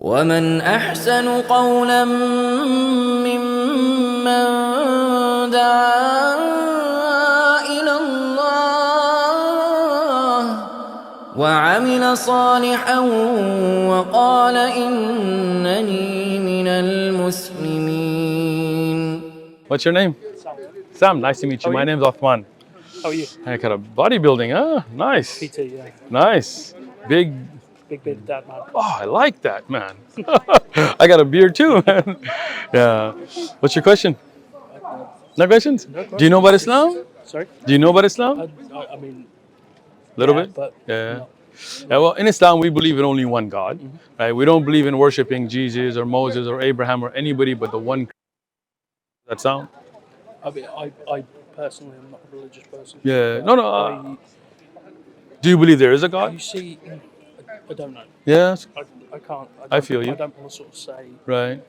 ومن أحسن قولا ممن دعا إلى الله وعمل صالحا وقال إنني من المسلمين. What's your name? Sam, nice to meet you. My name's Uthman. How are you? I got a bodybuilding, huh? Nice. PT, yeah. Nice. Big Dad, man. Oh, I like that, man. I got a beard too, man. Yeah. What's your question? No questions? No Do you know about Islam? Sorry? Do you know about Islam? I mean, Little yeah, bit? but Yeah. no. Yeah, well, in Islam, we believe in only one God, right? We don't believe in worshiping Jesus or Moses or Abraham or anybody but the one. Does that sound? I mean, I personally am not a religious person. Yeah. But No. Do you believe there is a you God? see, I don't know. Yes. I can't. I feel you. I don't want to sort of say Right.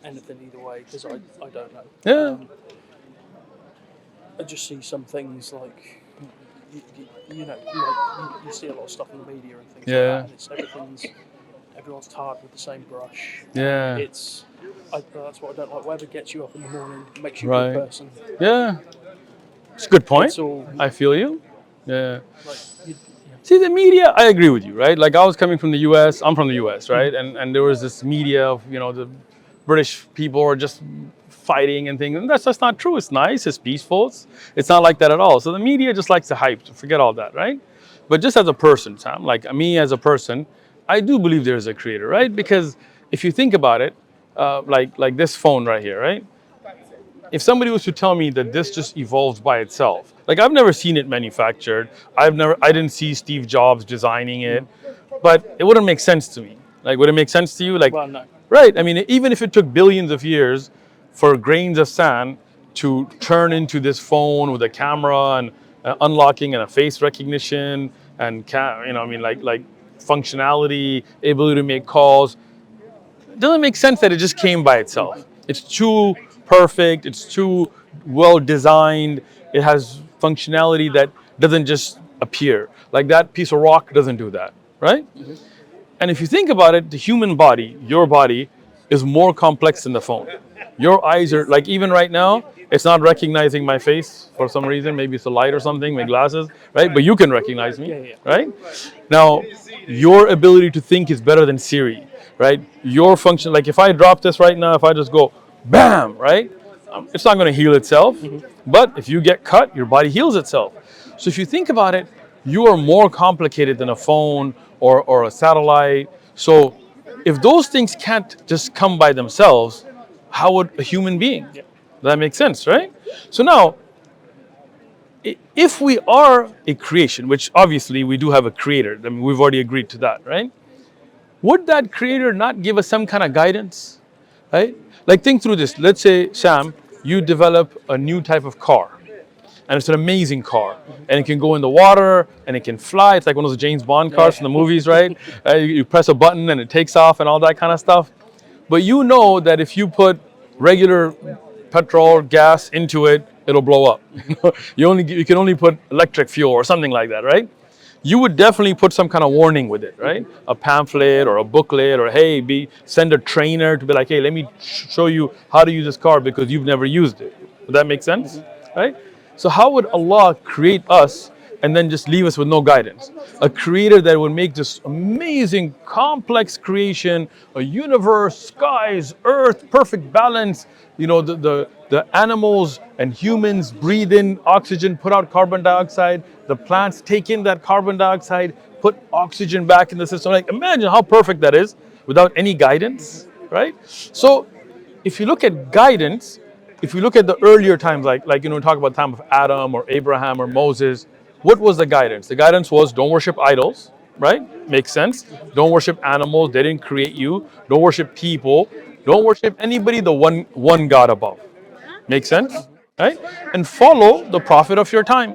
anything either way because I don't know. Yeah. I just see some things like, you know, like you see a lot of stuff in the media and things Yeah. like that, and it's everyone's tarred with the same brush. Yeah. That's what I don't like. Whatever gets you up in the morning makes you a Right. good person. Yeah. It's a good point. It's all I feel you. Yeah. like See, the media, I agree with you, right? Like I was coming from the US, I'm from the US, right? And there was this media of, the British people are just fighting and things. And that's just not true. It's nice, it's peaceful. It's not like that at all. So the media just likes to hype, forget all that, right? But just as a person, Sam, like me as a person, I do believe there is a creator, right? Because if you think about it, like this phone right here, right? If somebody was to tell me that this just evolves by itself, like I've never seen it manufactured, I didn't see Steve Jobs designing it, but it wouldn't make sense to me. Like, would it make sense to you? Like, well, no. right? I mean, even if it took billions of years for grains of sand to turn into this phone with a camera and unlocking and a face recognition and like functionality, ability to make calls, it doesn't make sense that it just came by itself. It's too perfect, it's too well designed, it has functionality that doesn't just appear. Like that piece of rock doesn't do that, right? And if you think about it, the human body, your body, is more complex than the phone. Your eyes are, like even right now, it's not recognizing my face for some reason, maybe it's the light or something, my glasses, right? But you can recognize me, Yeah. right? Now, your ability to think is better than Siri, right? Your function, like if I drop this right now, if I just go, bam, right? It's not going to heal itself, but if you get cut, your body heals itself. So if you think about it, you are more complicated than a phone or a satellite. So if those things can't just come by themselves, how would a human being? Yeah. That makes sense, right? So now, if we are a creation, which obviously we do have a creator, I mean, we've already agreed to that, right? Would that creator not give us some kind of guidance, right? Like think through this. Let's say, Sam, you develop a new type of car, and it's an amazing car, and it can go in the water, and it can fly. It's like one of those James Bond cars from the movies, right? You press a button and it takes off and all that kind of stuff. But you know that if you put regular petrol, gas into it, it'll blow up. You can only put electric fuel or something like that, right? You would definitely put some kind of warning with it, right? A pamphlet or a booklet, or hey, send a trainer to be like, hey, let me show you how to use this car because you've never used it. Would that make sense? Right? So how would Allah create us and then just leave us with no guidance? A creator that would make this amazing, complex creation, a universe, skies, earth, perfect balance, the animals and humans breathe in oxygen, put out carbon dioxide, the plants take in that carbon dioxide, put oxygen back in the system. Like imagine how perfect that is without any guidance, right? So if you look at guidance, if you look at the earlier times, talk about the time of Adam or Abraham or Moses, what was the guidance? The guidance was don't worship idols, right? Makes sense. Don't worship animals, they didn't create you. Don't worship people. Don't worship anybody, the one God above. Makes sense, right? And follow the prophet of your time.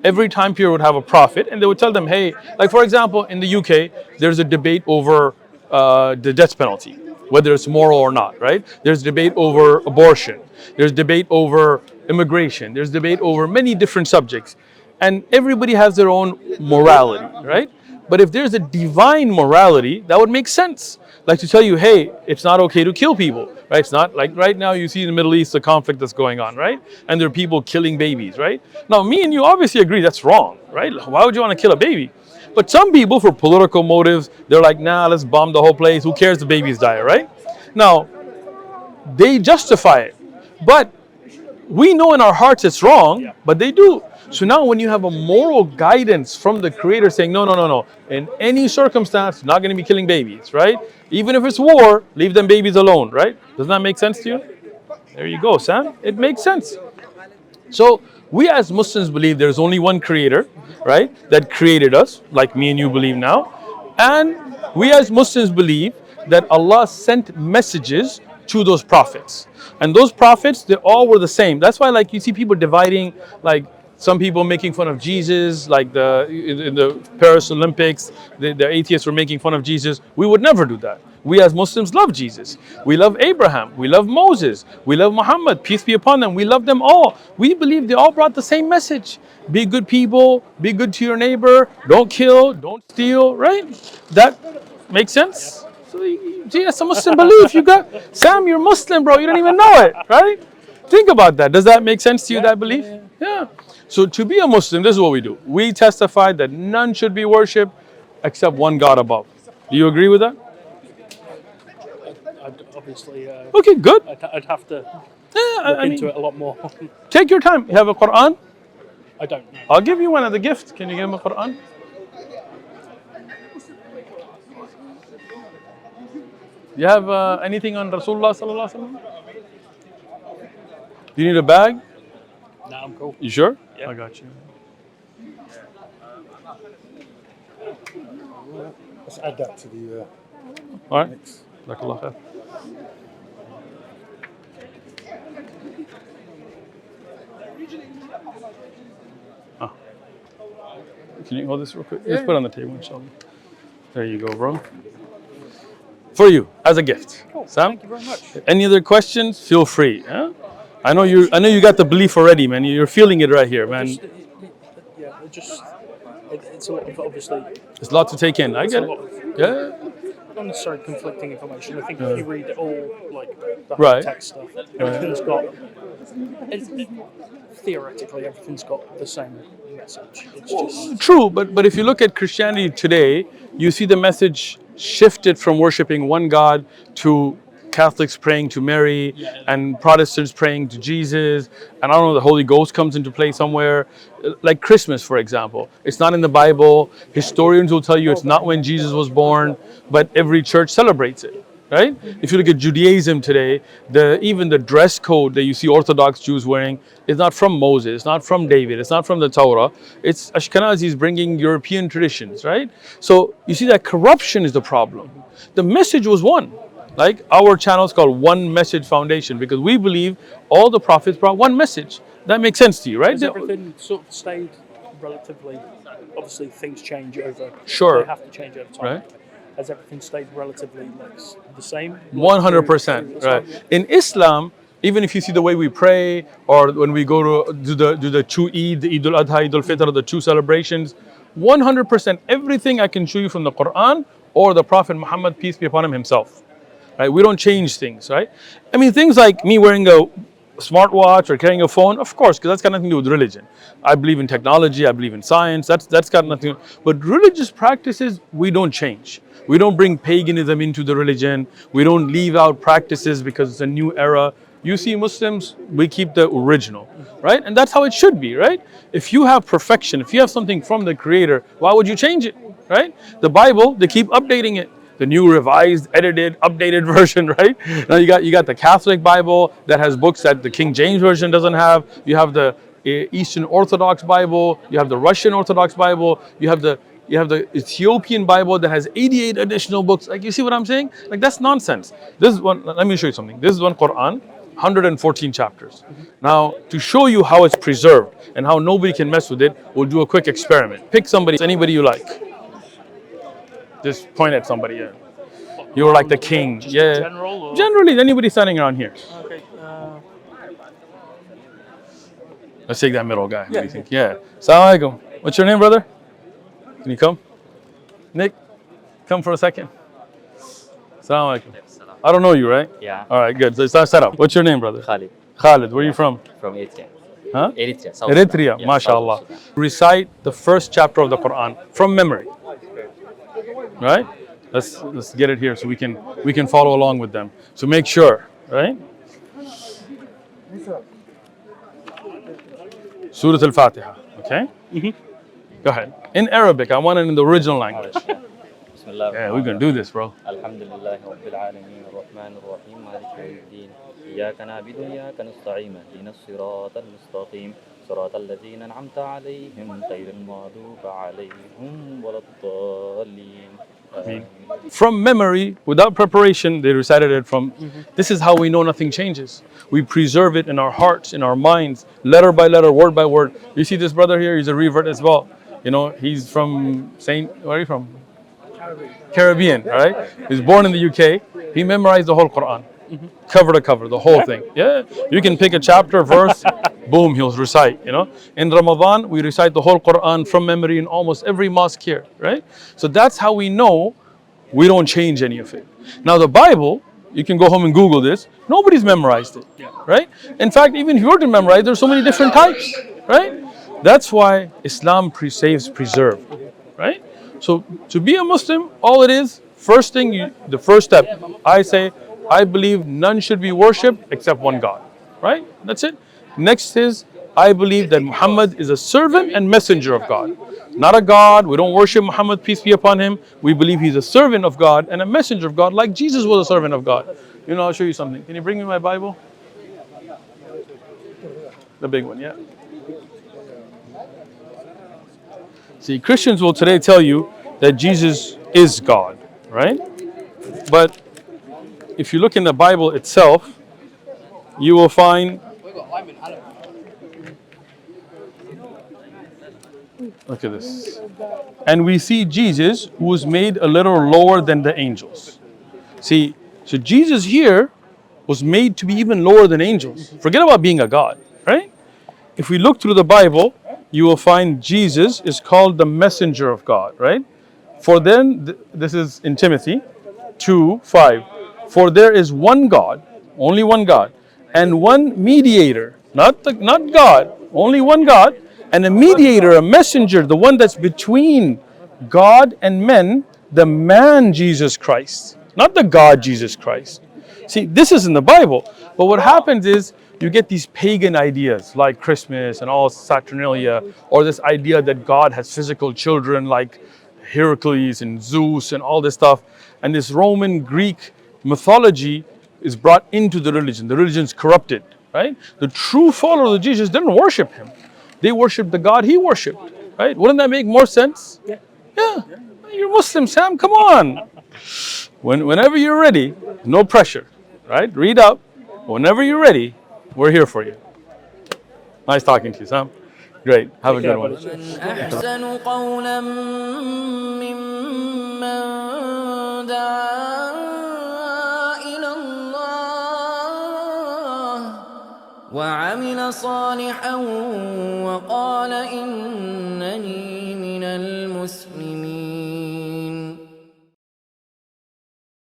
Every time period would have a prophet, and they would tell them, hey, like for example, in the UK, there's a debate over the death penalty, whether it's moral or not, right? There's debate over abortion. There's debate over immigration. There's debate over many different subjects. And everybody has their own morality, right? But if there's a divine morality, that would make sense. like to tell you, hey, it's not okay to kill people, right? It's not like right now you see in the Middle East the conflict that's going on, right? And there are people killing babies, right? Now, me and you obviously agree that's wrong, right? Why would you want to kill a baby? But some people, for political motives, they're like, nah, let's bomb the whole place. Who cares? The babies die, right? Now, they justify it, but we know in our hearts it's wrong, but they do. So now when you have a moral guidance from the Creator saying, no, no, no, no, in any circumstance, you're not going to be killing babies, right? Even if it's war, leave them babies alone, right? Doesn't that make sense to you? There you go, Sam. It makes sense. So we as Muslims believe there's only one Creator, right? That created us, like me and you believe now. And we as Muslims believe that Allah sent messages to those prophets. And those prophets, they all were the same. That's why, like, you see people dividing, like some people making fun of Jesus, like in the Paris Olympics, the atheists were making fun of Jesus. We would never do that. We as Muslims love Jesus. We love Abraham. We love Moses. We love Muhammad, peace be upon them. We love them all. We believe they all brought the same message. Be good people, be good to your neighbor, don't kill, don't steal, right? That makes sense? So, gee, that's a Muslim belief. You got, Sam, you're Muslim, bro. You don't even know it, right? Think about that. Does that make sense to you, that belief? Yeah. So to be a Muslim, this is what we do. We testify that none should be worshipped except one God above. Do you agree with that? Obviously. Okay, good. I'd have to look into it a lot more. Take your time. You have a Quran? I don't know. I'll give you one as a gift. Can you give him a Quran? You have anything on Rasulullah sallallahu alaihi wasallam? Do you need a bag? No, I'm cool. You sure? Yeah. I got you. Let's add that to the All right. mix. Jazakallah khair. Ah. Can you hold this real quick? Just put it on the table, inshallah. There you go, bro. For you, as a gift. Cool. Sam? Thank you very much. Any other questions? Feel free. Huh? I know you got the belief already, man. You're feeling it right here, man. It's a lot of, obviously. It's a lot to take in. I get it. Yeah. Not necessarily conflicting information. I think if you read it all, like the Right. text stuff, everything's got. Theoretically, everything's got the same message. It's just True, but if you look at Christianity today, you see the message shifted from worshiping one God to Catholics praying to Mary and Protestants praying to Jesus. And I don't know, the Holy Ghost comes into play somewhere. Like Christmas, for example. It's not in the Bible. Historians will tell you it's not when Jesus was born, but every church celebrates it. Right? If you look at Judaism today, even the dress code that you see Orthodox Jews wearing is not from Moses, it's not from David, it's not from the Torah. It's Ashkenazis bringing European traditions, right? So you see that corruption is the problem. The message was one. Like our channel is called One Message Foundation because we believe all the prophets brought one message. That makes sense to you, right? has everything sort of stayed relatively. Obviously, things change over. Sure. They have to change over time. Right. Has everything stayed relatively like the same? 100%, right? In Islam, even if you see the way we pray, or when we go to do the two Eid, the Eid al-Adha, Eid al-Fitr, the two celebrations, 100% everything I can show you from the Quran or the Prophet Muhammad, peace be upon him, himself. Right? We don't change things, right? I mean, things like me wearing a smartwatch or carrying a phone, of course, because that's got nothing to do with religion. I believe in technology, I believe in science, that's got nothing. But religious practices, we don't change. We don't bring paganism into the religion. We don't leave out practices because it's a new era. You see Muslims, we keep the original, right? And that's how it should be, right? If you have perfection, if you have something from the Creator, why would you change it, right? The Bible, they keep updating it. The new revised, edited, updated version, right? Now you got the Catholic Bible that has books that the King James Version doesn't have. You have the Eastern Orthodox Bible. You have the Russian Orthodox Bible. You have the Ethiopian Bible that has 88 additional books. Like, you see what I'm saying? Like, that's nonsense. This is one, let me show you something. This is one Quran, 114 chapters. Now, to show you how it's preserved and how nobody can mess with it, we'll do a quick experiment. Pick somebody, anybody you like. Just point at somebody, yeah. You're like the king, Just yeah. general, or? Generally, anybody standing around here. Okay. Let's take that middle guy. What do you think? Yeah. Assalamu alaikum. What's your name, brother? Can you come? Nick, come for a second. Assalamu alaikum. I don't know you, right? Yeah. All right, good. So it's not set up. What's your name, brother? Khalid Khalid. Where are you from? from Eritrea. Huh? Eritrea. South Eritrea. Sudan. Yeah, MashaAllah. South Sudan. Recite the first chapter of the Quran from memory. Right? Let's get it here so we can follow along with them. So make sure, right? Surah Al-Fatiha. Okay? Go ahead. In Arabic. I want it in the original language. Bismillah. Yeah, we're gonna do this, bro. Alhamdulillah Rabbil Alameen Ar-Rahman Ar-Rahim Maliki Yawmiddin Iyyaka na'budu wa iyyaka nasta'in ihdinas siratal mustaqim siratal ladzina an'amta 'alayhim ghayril maghdubi 'alayhim waladdallin. From memory, without preparation, they recited it from. This is how we know nothing changes. We preserve it in our hearts, in our minds, letter by letter, word by word. You see this brother here, he's a revert as well. You know, he's from where are you from? Caribbean, right? He's born in the UK. He memorized the whole Quran, cover to cover, the whole thing. Yeah, you can pick a chapter, verse, boom, he'll recite. You know, in Ramadan we recite the whole Quran from memory in almost every mosque here, right? So that's how we know we don't change any of it. Now the Bible, you can go home and Google this. Nobody's memorized it, right? In fact, even if you were to memorize, there's so many different types, right? That's why Islam saves preserve, right? So to be a Muslim, all it is, first thing, the first step, I say, I believe none should be worshipped except one God, right? That's it. Next is, I believe that Muhammad is a servant and messenger of God. Not a God, we don't worship Muhammad, peace be upon him. We believe he's a servant of God and a messenger of God, like Jesus was a servant of God. You know, I'll show you something. Can you bring me my Bible? The big one, yeah. See, Christians will today tell you that Jesus is God, right? But if you look in the Bible itself, you will find, look at this. And we see Jesus, who was made a little lower than the angels. See, so Jesus here was made to be even lower than angels. Forget about being a God, right? If we look through the Bible, you will find Jesus is called the messenger of God, right? For then, this is in Timothy 2:5. For there is one God, only one God, and one mediator, not God, only one God, and a mediator, a messenger, the one that's between God and men, the man Jesus Christ, not the God Jesus Christ. See, this is in the Bible, but what happens is you get these pagan ideas like Christmas and all Saturnalia, or this idea that God has physical children like Heracles and Zeus and all this stuff. And this Roman Greek mythology is brought into the religion. The religion's corrupted, right? The true followers of Jesus didn't worship him. They worshiped the God he worshipped, right? Wouldn't that make more sense? Yeah. You're Muslim, Sam, come on. Whenever you're ready, no pressure, right? Read up. Whenever you're ready, we're here for you. Nice talking to you, Sam. Great. Have a good one. أحسن قولا ممن دعا إلى الله وعمل صالحا وقال إنني